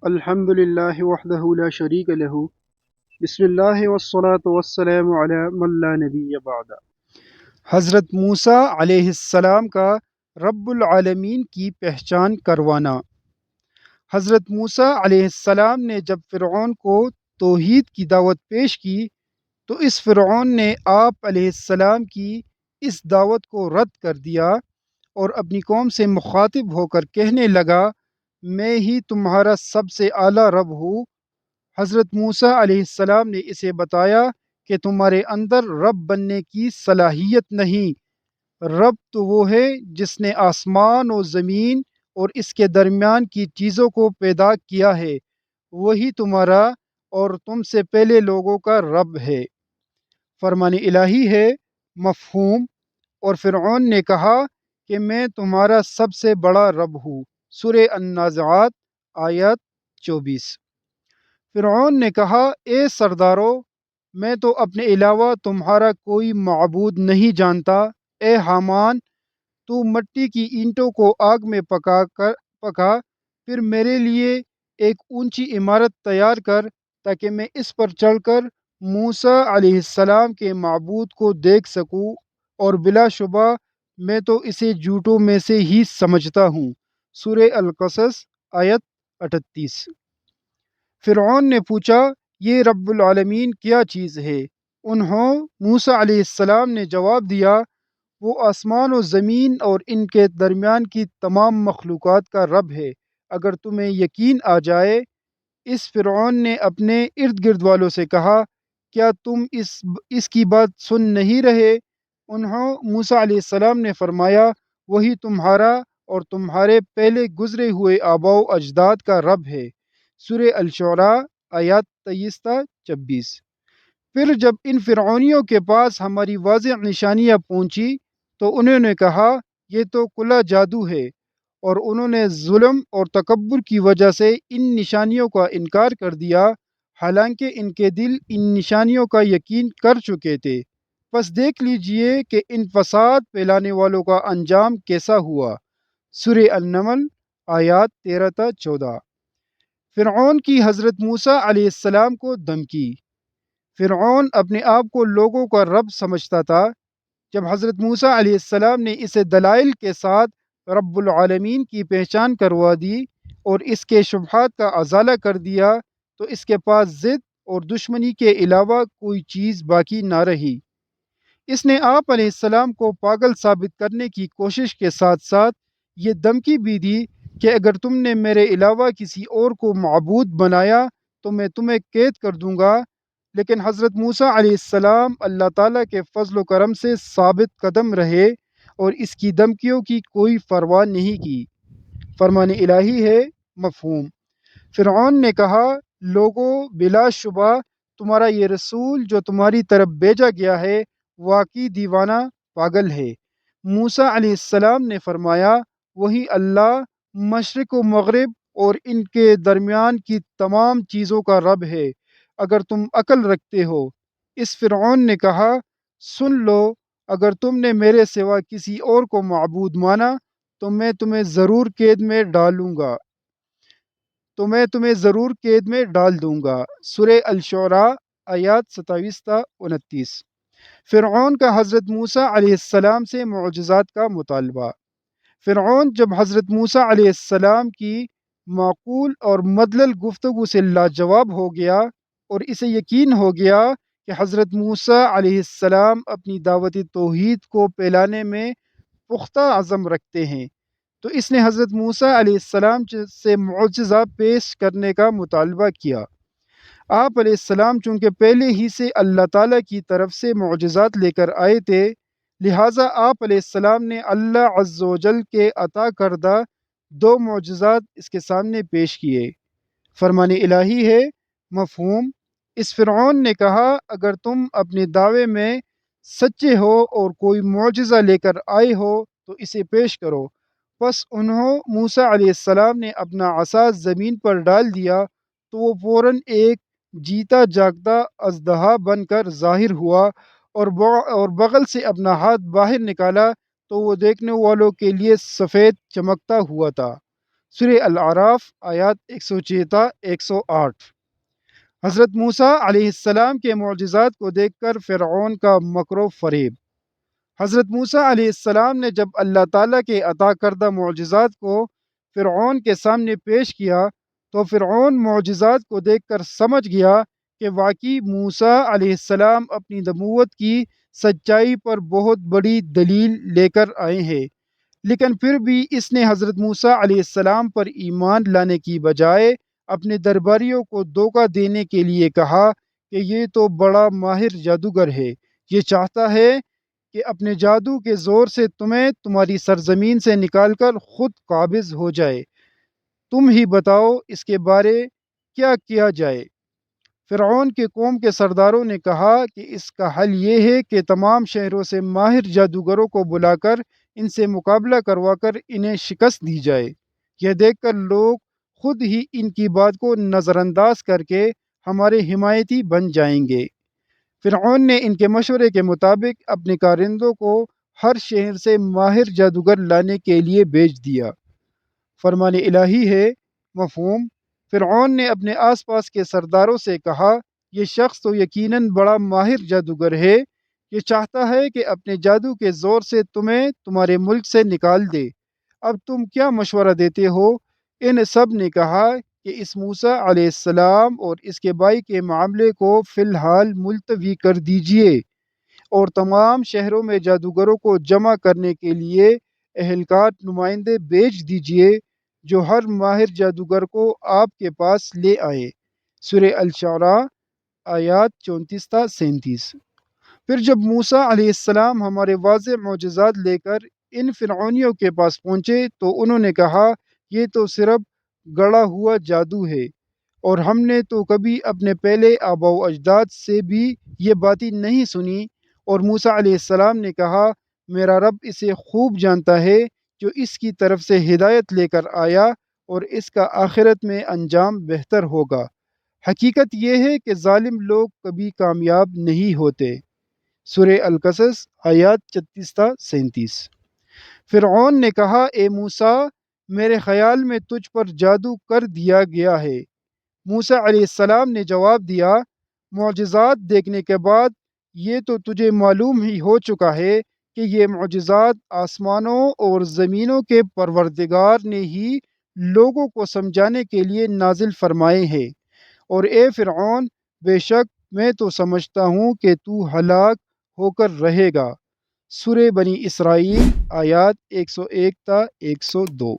الحمد للہ وحدہ لا شریک لہ بسم اللہ والصلاة والسلام علی من لا نبی بعد۔ حضرت موسیٰ علیہ السلام کا رب العالمین کی پہچان کروانا۔ حضرت موسیٰ علیہ السلام نے جب فرعون کو توحید کی دعوت پیش کی تو اس فرعون نے آپ علیہ السلام کی اس دعوت کو رد کر دیا اور اپنی قوم سے مخاطب ہو کر کہنے لگا، میں ہی تمہارا سب سے اعلیٰ رب ہوں۔ حضرت موسیٰ علیہ السلام نے اسے بتایا کہ تمہارے اندر رب بننے کی صلاحیت نہیں، رب تو وہ ہے جس نے آسمان و زمین اور اس کے درمیان کی چیزوں کو پیدا کیا ہے، وہی تمہارا اور تم سے پہلے لوگوں کا رب ہے۔ فرمان الہی ہے، مفہوم۔ اور فرعون نے کہا کہ میں تمہارا سب سے بڑا رب ہوں۔ سورہ النازعات آیت 24۔ فرعون نے کہا، اے سردارو، میں تو اپنے علاوہ تمہارا کوئی معبود نہیں جانتا۔ اے حامان، تو مٹی کی اینٹوں کو آگ میں پکا پھر میرے لیے ایک اونچی عمارت تیار کر تاکہ میں اس پر چڑھ کر موسیٰ علیہ السلام کے معبود کو دیکھ سکوں، اور بلا شبہ میں تو اسے جھوٹوں میں سے ہی سمجھتا ہوں۔ سورہ القصص آیت 38۔ فرعون نے پوچھا، یہ رب العالمین کیا چیز ہے؟ موسیٰ علیہ السلام نے جواب دیا، وہ آسمان و زمین اور ان کے درمیان کی تمام مخلوقات کا رب ہے، اگر تمہیں یقین آ جائے۔ اس فرعون نے اپنے ارد گرد والوں سے کہا، کیا تم اس کی بات سن نہیں رہے؟ موسیٰ علیہ السلام نے فرمایا، وہی تمہارا اور تمہارے پہلے گزرے ہوئے آباء و اجداد کا رب ہے۔ سورہ الشعراء آیات 23 تا 26۔ پھر جب ان فرعونیوں کے پاس ہماری واضح نشانیاں پہنچی تو انہوں نے کہا، یہ تو کھلا جادو ہے، اور انہوں نے ظلم اور تکبر کی وجہ سے ان نشانیوں کا انکار کر دیا، حالانکہ ان کے دل ان نشانیوں کا یقین کر چکے تھے۔ پس دیکھ لیجئے کہ ان فساد پھیلانے والوں کا انجام کیسا ہوا۔ سورہ النمل آیات 13 تا 14۔ فرعون کی حضرت موسیٰ علیہ السلام کو دھمکی۔ فرعون اپنے آپ کو لوگوں کا رب سمجھتا تھا۔ جب حضرت موسیٰ علیہ السلام نے اسے دلائل کے ساتھ رب العالمین کی پہچان کروا دی اور اس کے شبہات کا ازالہ کر دیا تو اس کے پاس ضد اور دشمنی کے علاوہ کوئی چیز باقی نہ رہی۔ اس نے آپ علیہ السلام کو پاگل ثابت کرنے کی کوشش کے ساتھ ساتھ یہ دھمکی بھی دی کہ اگر تم نے میرے علاوہ کسی اور کو معبود بنایا تو میں تمہیں قید کر دوں گا، لیکن حضرت موسیٰ علیہ السلام اللہ تعالیٰ کے فضل و کرم سے ثابت قدم رہے اور اس کی دھمکیوں کی کوئی پرواہ نہیں کی۔ فرمان الہی ہے، مفہوم۔ فرعون نے کہا، لوگو، بلا شبہ تمہارا یہ رسول جو تمہاری طرف بھیجا گیا ہے واقعی دیوانہ پاگل ہے۔ موسیٰ علیہ السلام نے فرمایا، وہی اللہ مشرق و مغرب اور ان کے درمیان کی تمام چیزوں کا رب ہے، اگر تم عقل رکھتے ہو۔ اس فرعون نے کہا، سن لو، اگر تم نے میرے سوا کسی اور کو معبود مانا تو میں تمہیں ضرور قید میں ڈال دوں گا۔ سورہ الشعراء آیات 27 تا 29۔ فرعون کا حضرت موسیٰ علیہ السلام سے معجزات کا مطالبہ۔ فرعون جب حضرت موسیٰ علیہ السلام کی معقول اور مدلل گفتگو سے لاجواب ہو گیا اور اسے یقین ہو گیا کہ حضرت موسیٰ علیہ السلام اپنی دعوت توحید کو پھیلانے میں پختہ عزم رکھتے ہیں تو اس نے حضرت موسیٰ علیہ السلام سے معجزہ پیش کرنے کا مطالبہ کیا۔ آپ علیہ السلام چونکہ پہلے ہی سے اللہ تعالیٰ کی طرف سے معجزات لے کر آئے تھے، لہٰذا آپ علیہ السلام نے اللہ عز و جل کے عطا کردہ 2 معجزات اس کے سامنے پیش کیے۔ فرمان الہی ہے، مفہوم۔ اس فرعون نے کہا، اگر تم اپنے دعوے میں سچے ہو اور کوئی معجزہ لے کر آئے ہو تو اسے پیش کرو۔ پس موسیٰ علیہ السلام نے اپنا عصا زمین پر ڈال دیا تو وہ فوراً ایک جیتا جاگتا اژدہا بن کر ظاہر ہوا، اور بغل سے اپنا ہاتھ باہر نکالا تو وہ دیکھنے والوں کے لیے سفید چمکتا ہوا تھا۔ سورہ الاعراف آیات 106 108۔ حضرت موسیٰ علیہ السلام کے معجزات کو دیکھ کر فرعون کا مکر و فریب۔ حضرت موسیٰ علیہ السلام نے جب اللہ تعالیٰ کے عطا کردہ معجزات کو فرعون کے سامنے پیش کیا تو فرعون معجزات کو دیکھ کر سمجھ گیا کہ واقعی موسیٰ علیہ السلام اپنی نبوت کی سچائی پر بہت بڑی دلیل لے کر آئے ہیں، لیکن پھر بھی اس نے حضرت موسیٰ علیہ السلام پر ایمان لانے کی بجائے اپنے درباریوں کو دھوکہ دینے کے لیے کہا کہ یہ تو بڑا ماہر جادوگر ہے، یہ چاہتا ہے کہ اپنے جادو کے زور سے تمہیں تمہاری سرزمین سے نکال کر خود قابض ہو جائے۔ تم ہی بتاؤ اس کے بارے کیا کیا جائے؟ فرعون کے قوم کے سرداروں نے کہا کہ اس کا حل یہ ہے کہ تمام شہروں سے ماہر جادوگروں کو بلا کر ان سے مقابلہ کروا کر انہیں شکست دی جائے۔ یہ دیکھ کر لوگ خود ہی ان کی بات کو نظر انداز کر کے ہمارے حمایتی بن جائیں گے۔ فرعون نے ان کے مشورے کے مطابق اپنے کارندوں کو ہر شہر سے ماہر جادوگر لانے کے لیے بھیج دیا۔ فرمان الہی ہے، مفہوم: فرعون نے اپنے آس پاس کے سرداروں سے کہا، یہ شخص تو یقیناً بڑا ماہر جادوگر ہے، یہ چاہتا ہے کہ اپنے جادو کے زور سے تمہیں تمہارے ملک سے نکال دے۔ اب تم کیا مشورہ دیتے ہو؟ ان سب نے کہا کہ اس موسیٰ علیہ السلام اور اس کے بھائی کے معاملے کو فی الحال ملتوی کر دیجیے اور تمام شہروں میں جادوگروں کو جمع کرنے کے لیے اہلکار نمائندے بھیج دیجیے جو ہر ماہر جادوگر کو آپ کے پاس لے آئے۔ سورہ الشعراء آیات 34 تا 37۔ پھر جب موسیٰ علیہ السلام ہمارے واضح معجزات لے کر ان فرعونیوں کے پاس پہنچے تو انہوں نے کہا، یہ تو صرف گڑا ہوا جادو ہے، اور ہم نے تو کبھی اپنے پہلے آباء و اجداد سے بھی یہ باتیں نہیں سنی۔ اور موسیٰ علیہ السلام نے کہا، میرا رب اسے خوب جانتا ہے جو اس کی طرف سے ہدایت لے کر آیا، اور اس کا آخرت میں انجام بہتر ہوگا۔ حقیقت یہ ہے کہ ظالم لوگ کبھی کامیاب نہیں ہوتے۔ سورہ القصص آیات 36 تا 37۔ فرعون نے کہا، اے موسیٰ، میرے خیال میں تجھ پر جادو کر دیا گیا ہے۔ موسیٰ علیہ السلام نے جواب دیا، معجزات دیکھنے کے بعد یہ تو تجھے معلوم ہی ہو چکا ہے کہ یہ معجزات آسمانوں اور زمینوں کے پروردگار نے ہی لوگوں کو سمجھانے کے لیے نازل فرمائے ہیں، اور اے فرعون، بے شک میں تو سمجھتا ہوں کہ تو ہلاک ہو کر رہے گا۔ سورہ بنی اسرائیل آیات 101 تا 102۔